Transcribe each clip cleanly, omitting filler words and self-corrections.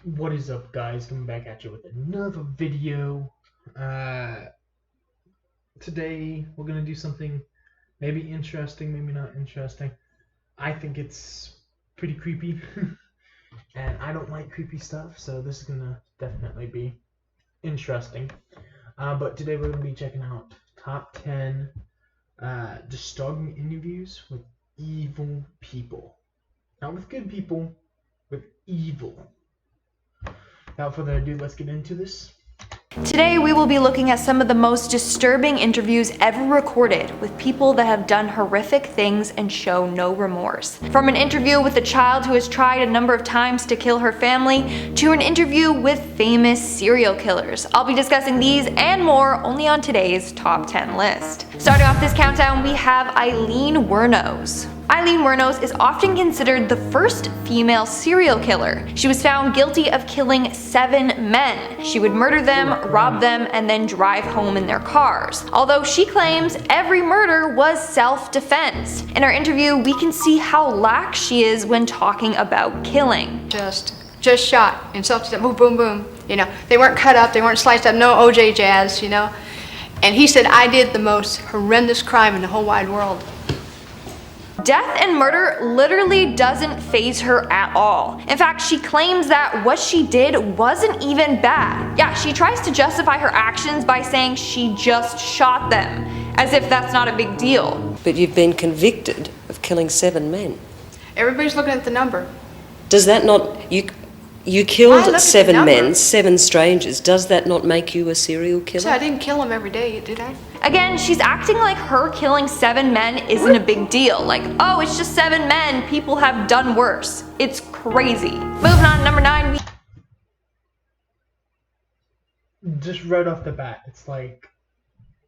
What is up, guys? Coming back at you with another video. Today we're gonna do something maybe interesting, maybe not interesting. I think it's pretty creepy, and I don't like creepy stuff, so this is gonna definitely be interesting. But today we're gonna be checking out top 10 disturbing interviews with evil people. Not with good people, with evil. Without further ado, let's get into this. Today we will be looking at some of the most disturbing interviews ever recorded with people that have done horrific things and show no remorse. From an interview with a child who has tried a number of times to kill her family, to an interview with famous serial killers. I'll be discussing these and more only on today's top 10 list. Starting off this countdown, we have Aileen Wuornos. Aileen Wuornos is often considered the first female serial killer. She was found guilty of killing 7 men. She would murder them, rob them, and then drive home in their cars. Although she claims every murder was self-defense. In our interview, we can see how lax she is when talking about killing. Just shot in self-defense, boom, boom, boom. You know, they weren't cut up, they weren't sliced up, no OJ jazz, you know. And he said, I did the most horrendous crime in the whole wide world. Death and murder literally doesn't faze her at all. In fact, she claims that what she did wasn't even bad. Yeah, she tries to justify her actions by saying she just shot them, as if that's not a big deal. But you've been convicted of killing 7 men. Everybody's looking at the number. Does that not, you I looked killed at the 7 number. men, 7 strangers, does that not make you a serial So killer? I didn't kill him every day, did I? Again, she's acting like her killing 7 men isn't a big deal. Like, oh, it's just 7 men, people have done worse. It's crazy. Moving on to number 9, we Just right off the bat, it's like,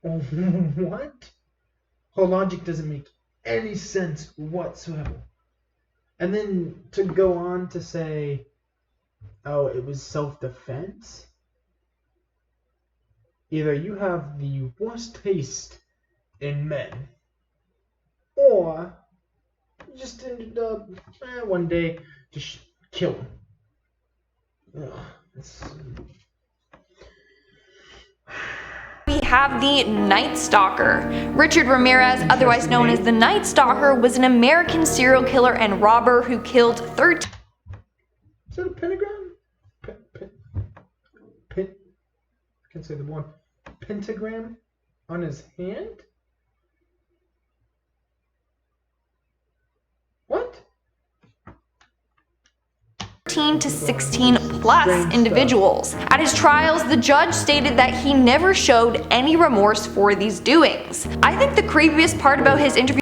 what? Her logic doesn't make any sense whatsoever. And then to go on to say, oh, it was self-defense? Either you have the worst taste in men, or you just ended up one day just kill him. have the Night Stalker. Richard Ramirez, otherwise known as the Night Stalker, was an American serial killer and robber who killed 13. Is that a pentagram? I can't say the one. Pentagram on his hand? What? 13 to 16 plus individuals. At his trials, the judge stated that he never showed any remorse for these doings. I think the creepiest part about his interview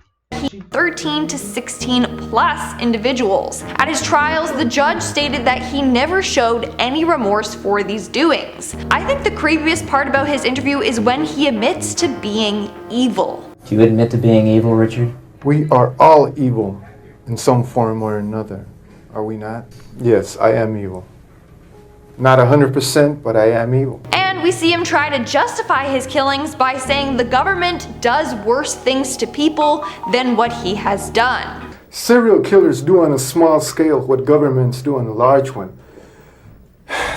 13 to 16 plus individuals. At his trials, the judge stated that he never showed any remorse for these doings. I think the creepiest part about his interview is when he admits to being evil. Do you admit to being evil, Richard? We are all evil in some form or another, are we not? Yes, I am evil. Not 100%, but I am evil. And we see him try to justify his killings by saying the government does worse things to people than what he has done. Serial killers do on a small scale what governments do on a large one.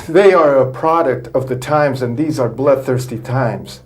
They are a product of the times, and these are bloodthirsty times.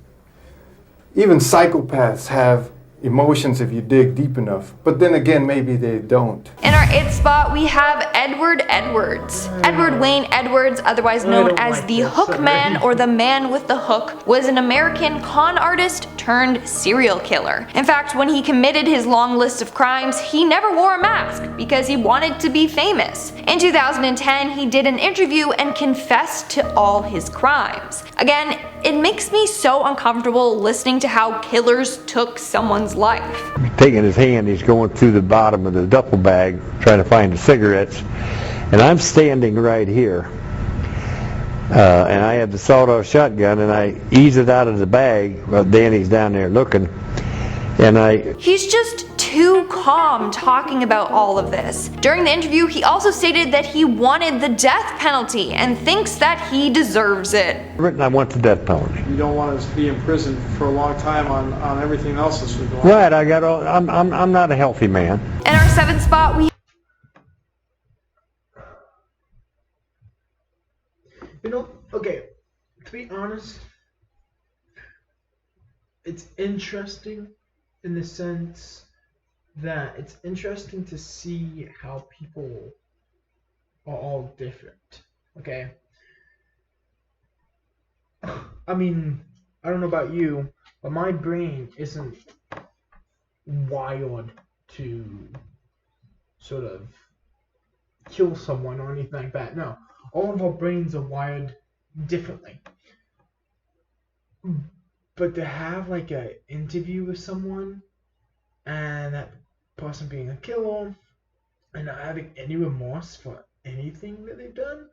Even psychopaths have emotions if you dig deep enough, but then again, maybe they don't. In our It spot, we have Edward Edwards. Edward Wayne Edwards, otherwise known as the Hook Man or the Man with the Hook, was an American con artist turned serial killer. In fact, when he committed his long list of crimes, he never wore a mask because he wanted to be famous. In 2010, he did an interview and confessed to all his crimes. Again, it makes me so uncomfortable listening to how killers took someone's life. Taking his hand, he's going through the bottom of the duffel bag trying to find the cigarettes, and I'm standing right here, and I have the sawed-off shotgun, and I ease it out of the bag while Danny's down there looking, and He's just too calm talking about all of this. During the interview, he also stated that he wanted the death penalty and thinks that he deserves it. I want the death penalty. You don't want us to be in prison for a long time on everything else that's going on. Right, I'm not a healthy man. In our 7th spot, we You know, okay, to be honest, it's interesting in the sense that it's interesting to see how people are all different, okay? I mean, I don't know about you, but my brain isn't wired to sort of kill someone or anything like that. No, all of our brains are wired differently. But to have like an interview with someone and that person being a killer and not having any remorse for anything that they've done,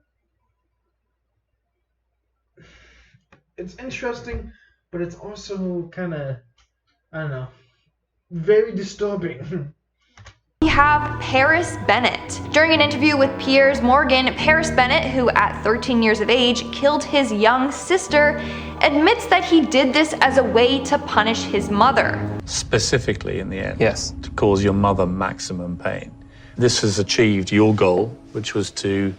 it's interesting, but it's also kind of, I don't know, very disturbing. We have Paris Bennett. During an interview with Piers Morgan, Paris Bennett, who at 13 years of age killed his young sister, admits that he did this as a way to punish his mother. Specifically in the end? Yes. To cause your mother maximum pain. This has achieved your goal, which was to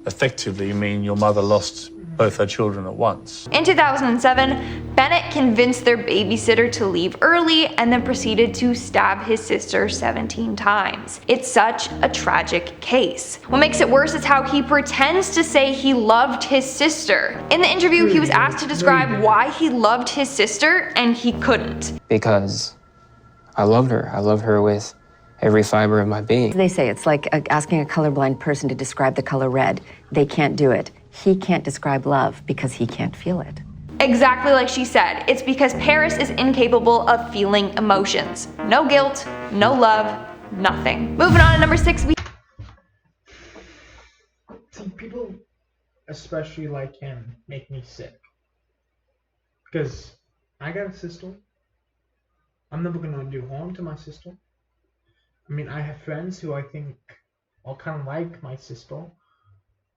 effectively mean your mother lost both her children at once. In 2007, Bennett convinced their babysitter to leave early and then proceeded to stab his sister 17 times. It's such a tragic case. What makes it worse is how he pretends to say he loved his sister. In the interview, he was asked to describe why he loved his sister, and he couldn't. Because I loved her. I loved her with every fiber of my being. They say it's like asking a colorblind person to describe the color red. They can't do it. He can't describe love because he can't feel it. Exactly like she said, it's because Paris is incapable of feeling emotions. No guilt, no love, nothing. Moving on to number 6, we See, people, especially like him, make me sick. Because I got a sister. I'm never gonna do harm to my sister. I mean, I have friends who I think are kind of like my sister.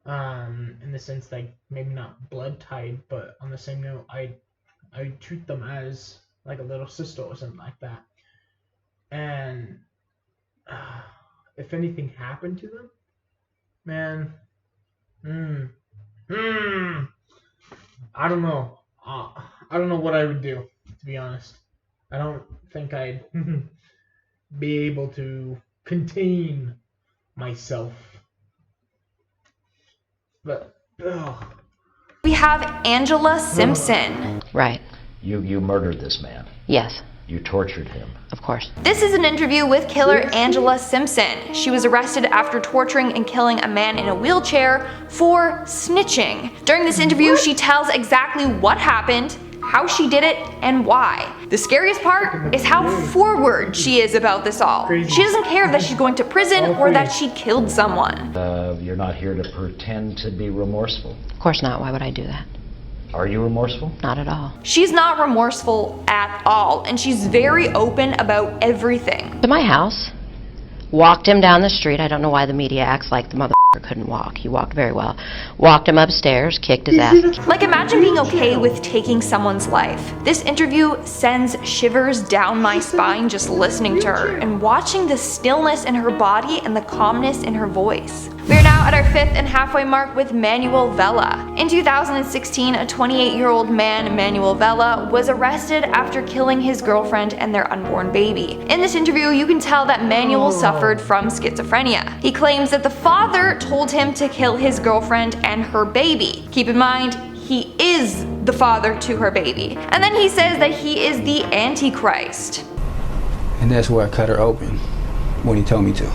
In the sense like maybe not blood tied, but on the same note, I treat them as like a little sister or something like that. And if anything happened to them, man, I don't know. I don't know what I would do, to be honest. I don't think I'd be able to contain myself. But, we have Angela Simpson. Right. You murdered this man. Yes. You tortured him. Of course. This is an interview with killer Angela Simpson. She was arrested after torturing and killing a man in a wheelchair for snitching. During this interview, she tells exactly what happened, how she did it, and why. The scariest part is how forward she is about this all. She doesn't care that she's going to prison or that she killed someone. You're not here to pretend to be remorseful. Of course not. Why would I do that? Are you remorseful? Not at all. She's not remorseful at all, and she's very open about everything. To my house, walked him down the street. I don't know why the media acts like the motherfucker couldn't walk. He walked very well. Walked him upstairs, kicked his ass. Like, imagine being okay with taking someone's life. This interview sends shivers down my spine just listening to her and watching the stillness in her body and the calmness in her voice. We are now at our 5th and halfway mark with Manuel Vela. In 2016, a 28-year-old man, Manuel Vela, was arrested after killing his girlfriend and their unborn baby. In this interview, you can tell that Manuel suffered from schizophrenia. He claims that the father told him to kill his girlfriend and her baby. Keep in mind, he is the father to her baby. And then he says that he is the Antichrist. And that's where I cut her open when he told me to.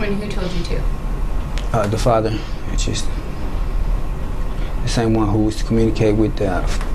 Who told you to? The father, it's just the same one who was to communicate with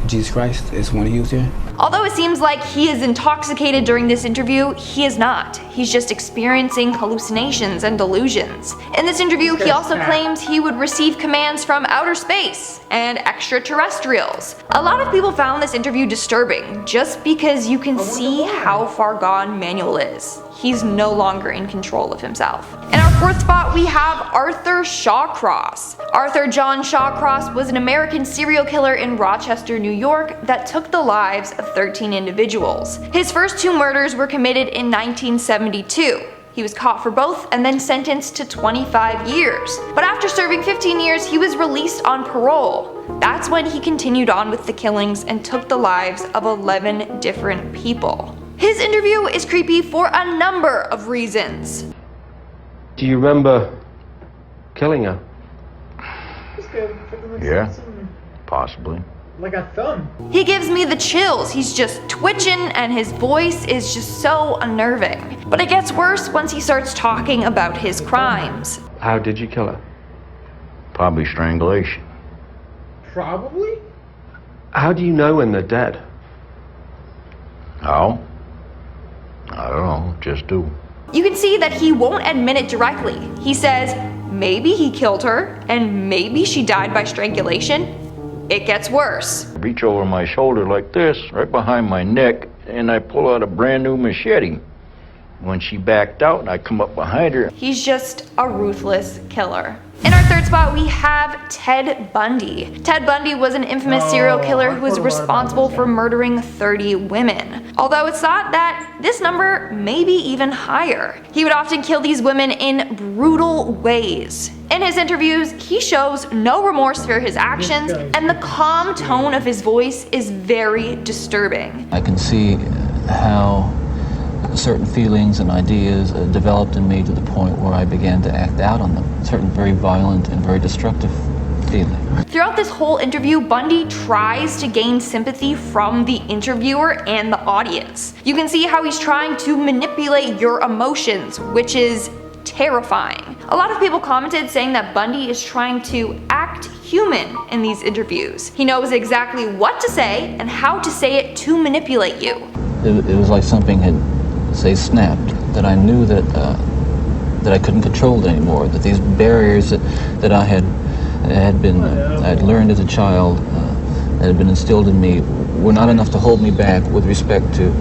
Jesus Christ is when he was here. Although it seems like he is intoxicated during this interview, he is not. He's just experiencing hallucinations and delusions. In this interview, he also claims he would receive commands from outer space and extraterrestrials. A lot of people found this interview disturbing just because you can see how far gone Manuel is. He's no longer in control of himself. In our 4th spot, we have Arthur Shawcross. Arthur John Shawcross was an American serial killer in Rochester, New York that took the lives of 13 individuals. His first 2 murders were committed in 1972. He was caught for both and then sentenced to 25 years. But after serving 15 years, he was released on parole. That's when he continued on with the killings and took the lives of 11 different people. His interview is creepy for a number of reasons. Do you remember killing her? Yeah, possibly. Like a thumb. He gives me the chills. He's just twitching and his voice is just so unnerving. But it gets worse once he starts talking about his crimes. How did you kill her? Probably strangulation. Probably? How do you know when they're dead? How? I don't know, just do. You can see that he won't admit it directly. He says maybe he killed her and maybe she died by strangulation. It gets worse. Reach over my shoulder like this, right behind my neck, and I pull out a brand new machete. When she backed out, I come up behind her. He's just a ruthless killer. In our third spot, we have Ted Bundy. Ted Bundy was an infamous serial killer who was responsible for murdering 30 women. Although it's thought that this number may be even higher. He would often kill these women in brutal ways. In his interviews, he shows no remorse for his actions, and the calm tone of his voice is very disturbing. I can see how certain feelings and ideas developed in me to the point where I began to act out on them. Certain very violent and very destructive feelings. Throughout this whole interview, Bundy tries to gain sympathy from the interviewer and the audience. You can see how he's trying to manipulate your emotions, which is terrifying. A lot of people commented saying that Bundy is trying to act human in these interviews. He knows exactly what to say and how to say it to manipulate you. It was like something had, say, snapped, that I knew that that I couldn't control it anymore, that these barriers that I had learned as a child, that had been instilled in me, were not enough to hold me back with respect to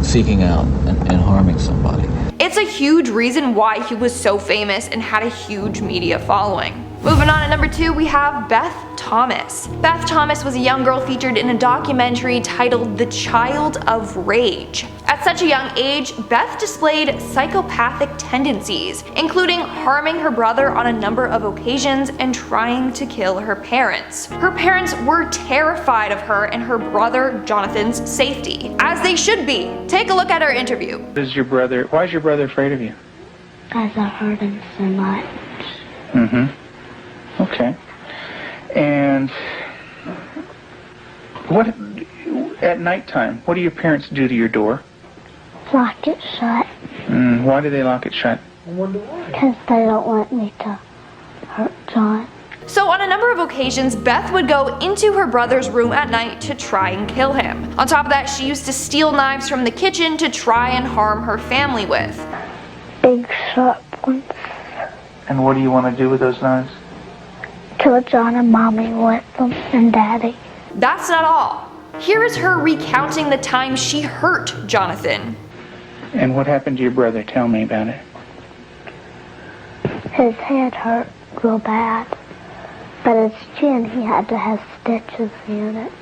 seeking out and harming somebody. It's a huge reason why he was so famous and had a huge media following. Moving on at number 2, we have Beth Thomas. Beth Thomas was a young girl featured in a documentary titled The Child of Rage. At such a young age, Beth displayed psychopathic tendencies, including harming her brother on a number of occasions and trying to kill her parents. Her parents were terrified of her and her brother Jonathan's safety, as they should be. Take a look at our interview. Why is your brother afraid of you? Because I hurt him so much. Mm-hmm. Okay. And what, at nighttime, what do your parents do to your door? Lock it shut. Why do they lock it shut? Because they don't want me to hurt John. So on a number of occasions, Beth would go into her brother's room at night to try and kill him. On top of that, she used to steal knives from the kitchen to try and harm her family with. Big sharp ones. And what do you want to do with those knives? Kill John and Mommy with them, and Daddy. That's not all. Here is her recounting the time she hurt Jonathan. And what happened to your brother? Tell me about it. His head hurt real bad, but his chin, he had to have stitches in it.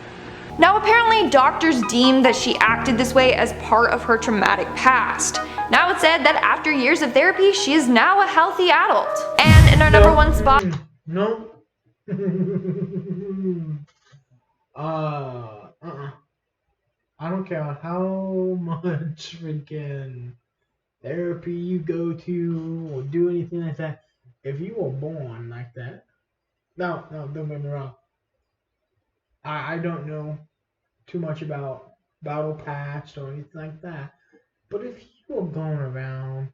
Now apparently doctors deemed that she acted this way as part of her traumatic past. Now it's said that after years of therapy, she is now a healthy adult. And in our number 1 spot... No. I don't care how much freaking therapy you go to or do anything like that. If you were born like that, no, don't get me wrong. I don't know too much about battle past or anything like that. But if you were going around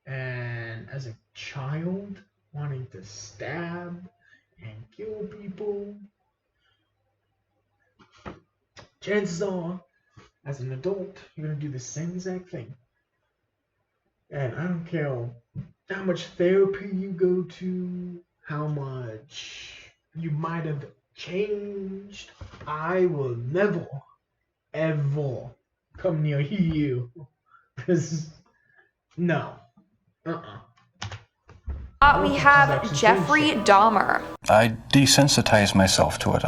and as a child wanting to stab and kill people, chances are, as an adult, you're going to do the same exact thing. And I don't care how much therapy you go to, how much you might have changed, I will never, ever come near you. Because, no. We have Jeffrey Dahmer. I desensitized myself to it.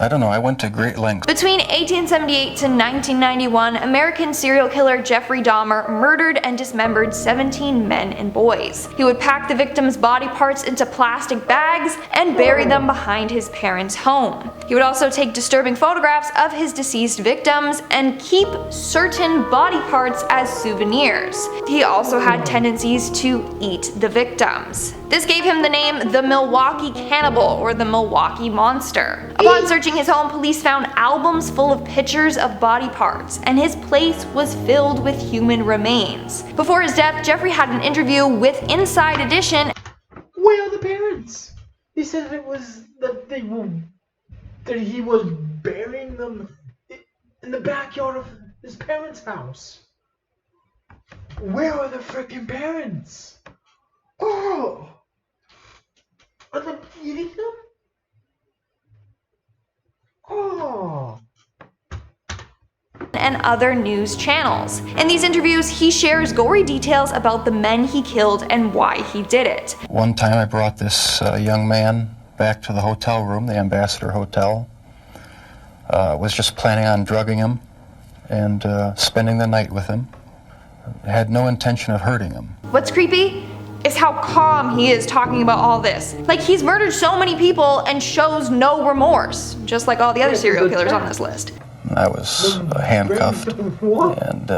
I don't know, I went to great lengths. Between 1878 to 1991, American serial killer Jeffrey Dahmer murdered and dismembered 17 men and boys. He would pack the victims' body parts into plastic bags and bury them behind his parents' home. He would also take disturbing photographs of his deceased victims and keep certain body parts as souvenirs. He also had tendencies to eat the victims. This gave him the name the Milwaukee Cannibal or the Milwaukee Monster. Upon searching his home, police found albums full of pictures of body parts, and his place was filled with human remains. Before his death, Jeffrey had an interview with Inside Edition. Where are the parents? He said it was that he was burying them in the backyard of his parents' house. Where are the freaking parents? Oh! Are they eating them? Oh! And other news channels. In these interviews, he shares gory details about the men he killed and why he did it. One time I brought this young man back to the hotel room, the Ambassador Hotel. Was just planning on drugging him and spending the night with him. I had no intention of hurting him. What's creepy is how calm he is talking about all this. Like he's murdered so many people and shows no remorse, just like all the other serial killers on this list. I was handcuffed, and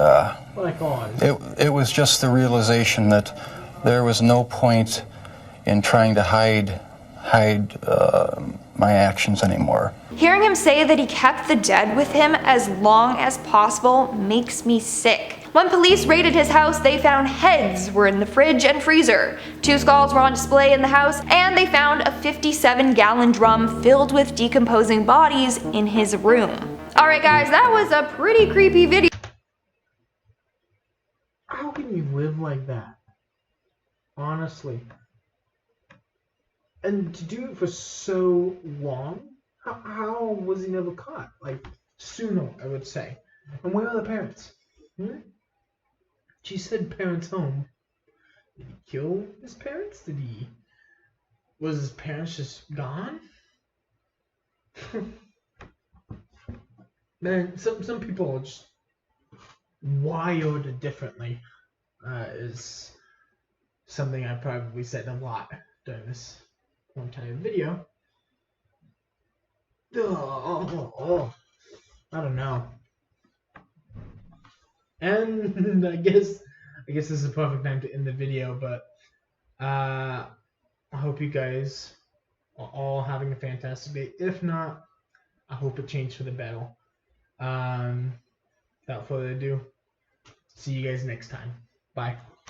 it was just the realization that there was no point in trying to hide my actions anymore. Hearing him say that he kept the dead with him as long as possible makes me sick. When police raided his house, they found heads were in the fridge and freezer. 2 skulls were on display in the house, and they found a 57-gallon drum filled with decomposing bodies in his room. Alright guys, that was a pretty creepy video. How can you live like that? Honestly. And to do it for so long? How was he never caught? Like, sooner, I would say. And where are the parents? She said parents home. Did he kill his parents? Was his parents just gone? Man, some people are just wired differently. Is something I probably said a lot during this entire video. I don't know. And I guess this is a perfect time to end the video, but I hope you guys are all having a fantastic day. If not, I hope it changed for the better. Without further ado, see you guys next time. Bye.